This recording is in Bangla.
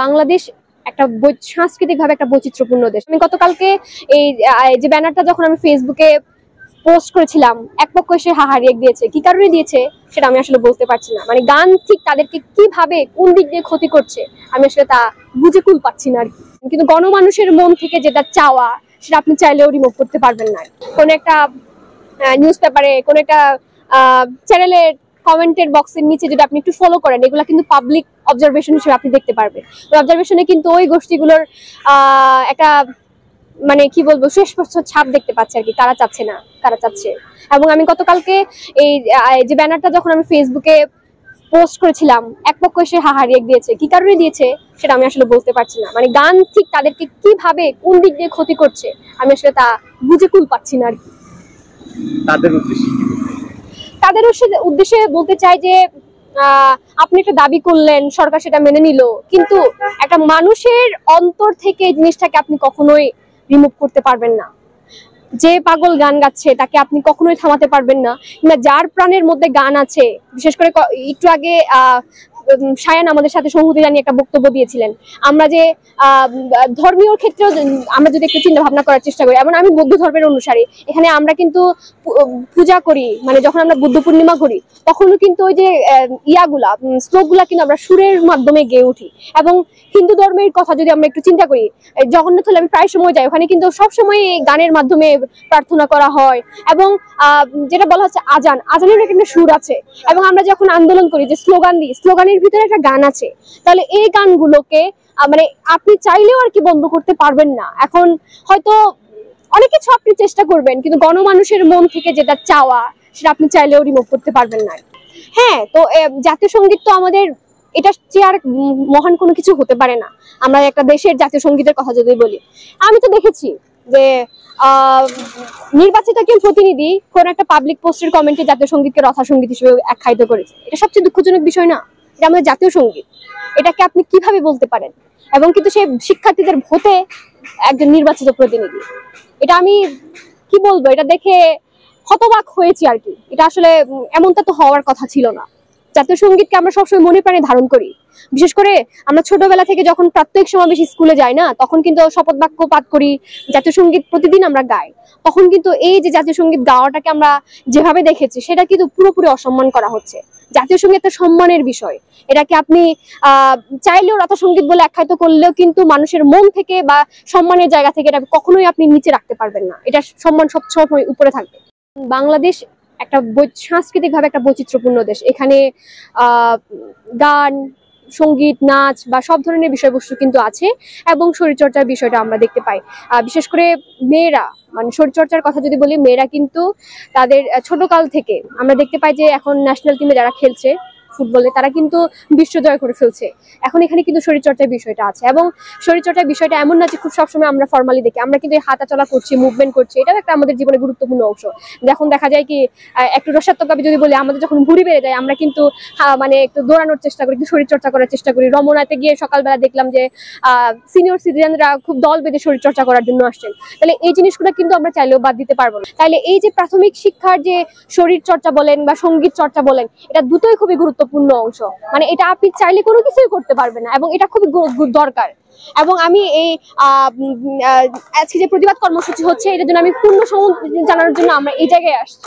বাংলাদেশ একটা সাংস্কৃতিকভাবে একটা বৈচিত্র্যপূর্ণ দেশ। আমি গতকালকে এই যে ব্যানারটা যখন আমি ফেসবুকে পোস্ট করেছিলাম, এক পক্ষ এসে হাহারিয়ে দিয়েছে, কি কারণে দিয়েছে সেটা আমি আসলে বলতে পারছি না। মানে গান ঠিক তাদেরকে কিভাবে কোন দিক দিয়ে ক্ষতি করছে আমি আসলে তা বুঝে কুল পাচ্ছি না আর কি। কিন্তু গণমানুষের মন থেকে যেটা চাওয়া সেটা আপনি চাইলেও রিমুভ করতে পারবেন না। কোন একটা নিউজ পেপারে, কোন একটা চ্যানেলের কমেন্টের বক্সের নিচে যদি আপনি একটু ফলো করেন, এগুলা কিন্তু পাবলিক অবজারভেশন হিসেবে আপনি দেখতে পারবেন। ওই অবজারভেশনে কিন্তু ওই গোষ্ঠীগুলোর একটা মানে কি বলবো সুস্পষ্ট ছাপ দেখতে পাচ্ছে আর কি, কারা চাচ্ছে না কারা চাচ্ছে। এবং আমি গতকালকে এই যে ব্যানারটা যখন আমি ফেসবুকে পোস্ট করেছিলাম, এক পক্ষ এসে হাহারিয়ে দিয়েছে, কি কারণে দিয়েছে সেটা আমি আসলে বলতে পারছি না। মানে গান ঠিক তাদেরকে কিভাবে কোন দিক দিয়ে ক্ষতি করছে আমি আসলে তা বুঝে কুল পাচ্ছি না আর কি। তাদের উদ্দেশ্যে বলতে চাই যে আপনি একটা দাবি করলেন, সরকার সেটা মেনে নিল, কিন্তু একটা মানুষের অন্তর থেকে এই জিনিসটাকে আপনি কখনোই রিমুভ করতে পারবেন না। যে পাগল গান গাচ্ছে তাকে আপনি কখনোই থামাতে পারবেন না। কিংবা যার প্রাণের মধ্যে গান আছে, বিশেষ করে একটু আগে শায়ান আমাদের সাথে সংহতি জানিয়ে একটা বক্তব্য দিয়েছিলেন। আমরা যে ধর্মীয় ক্ষেত্রেও আমরা যদি একটু চিন্তা ভাবনা করার চেষ্টা করি, এমন আমি বৌদ্ধ ধর্মের অনুসারী, এখানে আমরা কিন্তু পূজা করি, মানে যখন আমরা বুদ্ধ পূর্ণিমা করি তখনও কিন্তু ওই যে শ্লোকগুলা কিন্তু আমরা সুরের মাধ্যমে গেয়ে উঠি। এবং হিন্দু ধর্মের কথা যদি আমরা একটু চিন্তা করি, জগন্নাথ হলে আমি প্রায় সময় যাই, ওখানে কিন্তু সবসময় গানের মাধ্যমে প্রার্থনা করা হয়। এবং যেটা বলা হচ্ছে আজানের একটা সুর আছে। এবং আমরা যখন আন্দোলন করি যে স্লোগান দিই, স্লোগানের ভিতরে একটা গান আছে। তাহলে এই গানগুলোকে মানে আপনি চাইলেও আর কি বন্ধ করতে পারবেন না। এখন হয়তো অনেক কিছু আপনি চেষ্টা করবেন, কিন্তু গণমানুষের মন থেকে যেটা চাওয়া সেটা আপনি চাইলেও রিমুভ করতে পারবেন না। হ্যাঁ, তো জাতীয় সঙ্গীত তো আমাদের এটা চেয়ে আর মহান কোনো কিছু হতে পারে না। আমরা একটা দেশের জাতীয় সঙ্গীতের কথা যদি বলি, আমি তো দেখেছি যে নির্বাচিত কেউ প্রতিনিধি কোন একটা পাবলিক পোস্টের কমেন্টে জাতীয় সঙ্গীতকে রথা সঙ্গীত হিসেবে আখ্যায়িত করেছে। এটা সবচেয়ে দুঃখজনক বিষয় না? এটা আমাদের জাতীয় সঙ্গীত, এটাকে আপনি কিভাবে বলতে পারেন? এবং কিন্তু সে শিক্ষার্থীদের ভোটে একজন নির্বাচিত প্রতিনিধি। এটা আমি কি বলবো, এটা দেখে হতবাক হয়েছি আর কি। এটা আসলে এমনটা তো হওয়ার কথা ছিল না। জাতীয় সঙ্গীতকে আমরা সবসময় মনে প্রাণে ধারণ করি। বিশেষ করে আমরা ছোটবেলা থেকে যখন প্রাত্যহিক সমাবেশ স্কুলে যাই না, তখন কিন্তু শপথ বাক্য পাঠ করি, জাতীয় সঙ্গীত প্রতিদিন আমরা গাই। তখন কিন্তু এই যে জাতীয় সঙ্গীত গাওয়াটাকে আমরা যেভাবে দেখেছি, সেটা কিন্তু পুরোপুরি অসম্মান করা হচ্ছে। জাতীয় সঙ্গীত একটা সম্মানের বিষয়। এটাকে আপনি চাইলেও রথা সঙ্গীত বলে আখ্যায়িত করলেও কিন্তু মানুষের মন থেকে বা সম্মানের জায়গা থেকে এটা কখনোই আপনি নিচে রাখতে পারবেন না। এটা সম্মান সবসময় উপরে থাকবে। বাংলাদেশ একটা সাংস্কৃতিকভাবে একটা বৈচিত্র্যপূর্ণ দেশ। এখানে গান, সঙ্গীত, নাচ বা সব ধরনের বিষয়বস্তু কিন্তু আছে। এবং শরীরচর্চার বিষয়টা আমরা দেখতে পাই। বিশেষ করে মেয়েরা, মানে শরীরচর্চার কথা যদি বলি, মেয়েরা কিন্তু তাদের ছোটকাল থেকে আমরা দেখতে পাই যে এখন ন্যাশনাল টিমে যারা খেলছে ফুটবলে, তারা কিন্তু বিশ্ব জয় করে ফেলছে। এখন এখানে কিন্তু শরীরচর্চার বিষয়টা আছে। এবং শরীরচর্চার বিষয়টা এমন না যে খুব সবসময় আমরা ফর্মালি দেখি, আমরা কিন্তু হাঁটা চলা করছি, মুভমেন্ট করছি, এটাও একটা আমাদের জীবনে গুরুত্বপূর্ণ অংশ। যখন দেখা যায় কি একটু রসাত্মকভাবে যদি বলি, আমাদের যখন ভুঁড়ি বেড়ে যায়, আমরা কিন্তু মানে একটু দৌড়ানোর চেষ্টা করি, একটু শরীরচর্চা করার চেষ্টা করি। রমনাতে গিয়ে সকালবেলা দেখলাম যে সিনিয়র সিটিজেনরা খুব দল বেঁধে শরীরচর্চা করার জন্য আসছেন। তাহলে এই জিনিসগুলো কিন্তু আমরা চাইলেও বাদ দিতে পারবো না। তাহলে এই যে প্রাথমিক শিক্ষার যে শরীরচর্চা বলেন বা সঙ্গীত চর্চা বলেন, এটা দুটোই খুবই গুরুত্বপূর্ণ অংশ। মানে এটা আপনি চাইলে কোনো কিছুই করতে পারবেন না, এবং এটা খুবই দরকার। এবং আমি এই আজকে যে প্রতিবাদ কর্মসূচি হচ্ছে, এটার জন্য আমি পূর্ণ সমর্থন জানানোর জন্য আমরা এই জায়গায় আসছি।